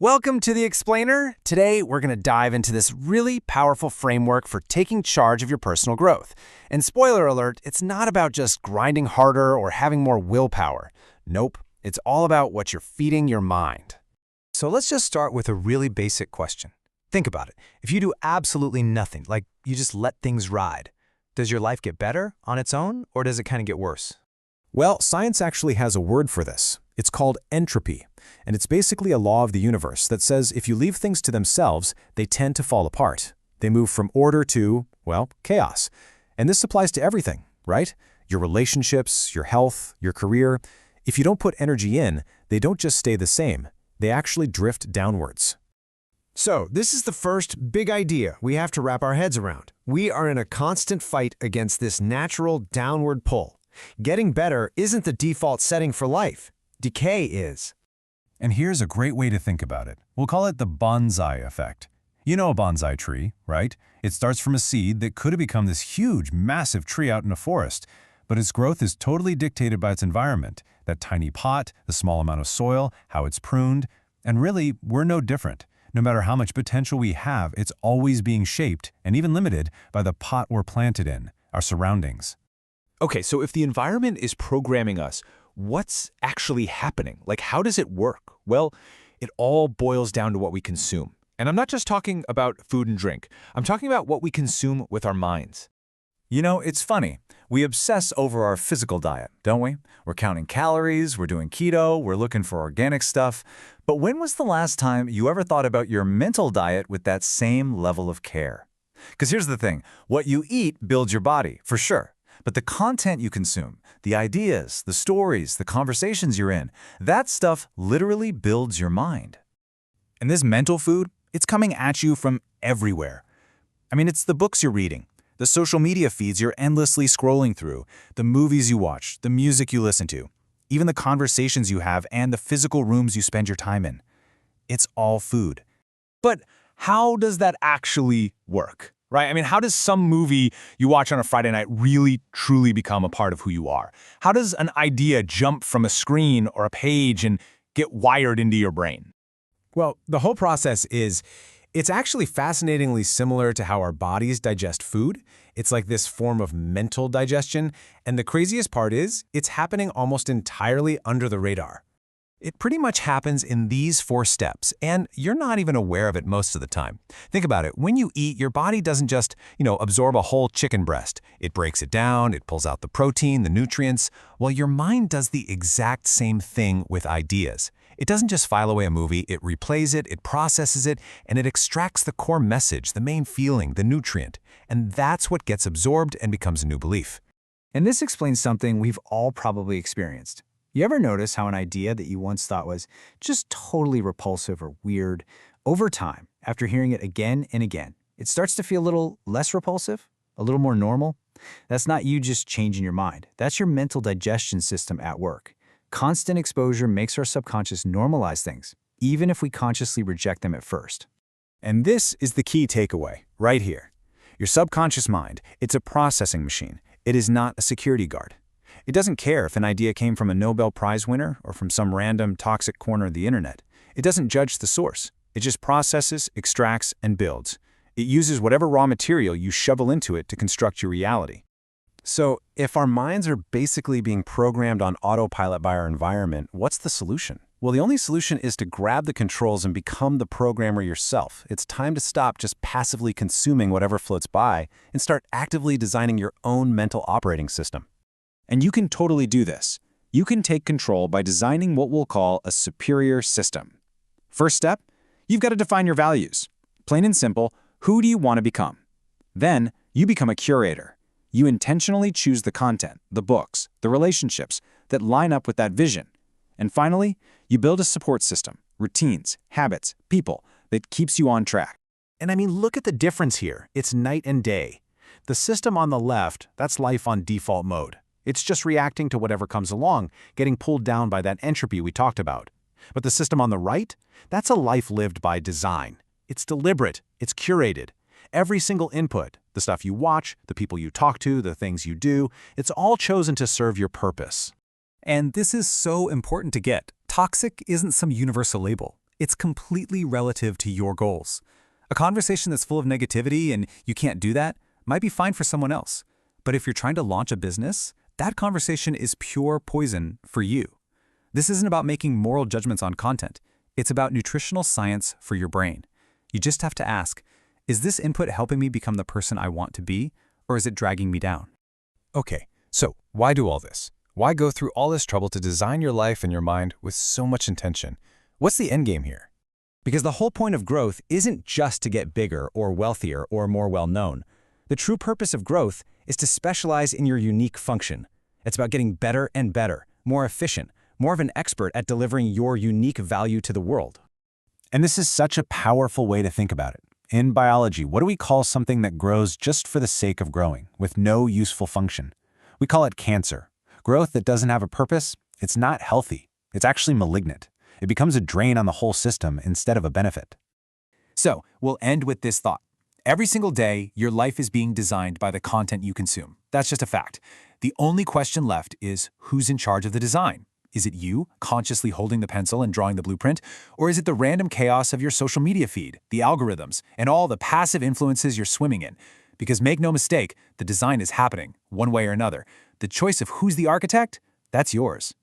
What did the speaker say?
Welcome to The Explainer. Today, we're going to dive into this really powerful framework for taking charge of your personal growth. And spoiler alert, it's not about just grinding harder or having more willpower. Nope, it's all about what you're feeding your mind. So let's just start with a really basic question. Think about it. If you do absolutely nothing, like you just let things ride, does your life get better on its own, or does it kind of get worse? Well, science actually has a word for this. It's called entropy, and it's basically a law of the universe that says if you leave things to themselves, they tend to fall apart. They move from order to, well, chaos. And this applies to everything, right? Your relationships, your health, your career. If you don't put energy in, they don't just stay the same. They actually drift downwards. So, this is the first big idea we have to wrap our heads around. We are in a constant fight against this natural downward pull. Getting better isn't the default setting for life. Decay is. And here's a great way to think about it. We'll call it the bonsai effect. You know a bonsai tree, right? It starts from a seed that could have become this huge, massive tree out in a forest, but its growth is totally dictated by its environment, that tiny pot, the small amount of soil, how it's pruned, and really, we're no different. No matter how much potential we have, it's always being shaped and even limited by the pot we're planted in, our surroundings. Okay, so if the environment is programming us, what's actually happening? Like, how does it work? Well, it all boils down to what we consume. And I'm not just talking about food and drink. I'm talking about what we consume with our minds. You know, it's funny. We obsess over our physical diet, don't we? We're counting calories, we're doing keto, we're looking for organic stuff. But when was the last time you ever thought about your mental diet with that same level of care? Because here's the thing, what you eat builds your body, for sure. But the content you consume, the ideas, the stories, the conversations you're in, that stuff literally builds your mind. And this mental food, it's coming at you from everywhere. I mean, it's the books you're reading, the social media feeds you're endlessly scrolling through, the movies you watch, the music you listen to, even the conversations you have and the physical rooms you spend your time in. It's all food. But how does that actually work? Right? I mean, how does some movie you watch on a Friday night really, truly become a part of who you are? How does an idea jump from a screen or a page and get wired into your brain? Well, the whole process it's actually fascinatingly similar to how our bodies digest food. It's like this form of mental digestion, and the craziest part is, it's happening almost entirely under the radar. It pretty much happens in these 4 steps, and you're not even aware of it most of the time. Think about it. When you eat, your body doesn't just, absorb a whole chicken breast. It breaks it down, it pulls out the protein, the nutrients. Well, your mind does the exact same thing with ideas. It doesn't just file away a movie, it replays it, it processes it, and it extracts the core message, the main feeling, the nutrient. And that's what gets absorbed and becomes a new belief. And this explains something we've all probably experienced. You ever notice how an idea that you once thought was just totally repulsive or weird, over time, after hearing it again and again, it starts to feel a little less repulsive, a little more normal? That's not you just changing your mind. That's your mental digestion system at work. Constant exposure makes our subconscious normalize things, even if we consciously reject them at first. And this is the key takeaway, right here. Your subconscious mind, it's a processing machine. It is not a security guard. It doesn't care if an idea came from a Nobel Prize winner or from some random toxic corner of the internet. It doesn't judge the source. It just processes, extracts, and builds. It uses whatever raw material you shovel into it to construct your reality. So, if our minds are basically being programmed on autopilot by our environment, what's the solution? Well, the only solution is to grab the controls and become the programmer yourself. It's time to stop just passively consuming whatever floats by and start actively designing your own mental operating system. And you can totally do this. You can take control by designing what we'll call a superior system. First step, you've got to define your values. Plain and simple, who do you want to become? Then, you become a curator. You intentionally choose the content, the books, the relationships that line up with that vision. And finally, you build a support system, routines, habits, people that keeps you on track. And I mean, look at the difference here. It's night and day. The system on the left, that's life on default mode. It's just reacting to whatever comes along, getting pulled down by that entropy we talked about. But the system on the right, that's a life lived by design. It's deliberate, it's curated. Every single input, the stuff you watch, the people you talk to, the things you do, it's all chosen to serve your purpose. And this is so important to get. Toxic isn't some universal label. It's completely relative to your goals. A conversation that's full of negativity and you can't do that might be fine for someone else. But if you're trying to launch a business, that conversation is pure poison for you. This isn't about making moral judgments on content. It's about nutritional science for your brain. You just have to ask, is this input helping me become the person I want to be, or is it dragging me down? Okay, so why do all this? Why go through all this trouble to design your life and your mind with so much intention? What's the end game here? Because the whole point of growth isn't just to get bigger or wealthier or more well-known. The true purpose of growth is to specialize in your unique function. It's about getting better and better, more efficient, more of an expert at delivering your unique value to the world. And this is such a powerful way to think about it. In biology, what do we call something that grows just for the sake of growing, with no useful function? We call it cancer. Growth that doesn't have a purpose, it's not healthy. It's actually malignant. It becomes a drain on the whole system instead of a benefit. So, we'll end with this thought. Every single day, your life is being designed by the content you consume. That's just a fact. The only question left is who's in charge of the design? Is it you, consciously holding the pencil and drawing the blueprint? Or is it the random chaos of your social media feed, the algorithms, and all the passive influences you're swimming in? Because make no mistake, the design is happening, one way or another. The choice of who's the architect, that's yours.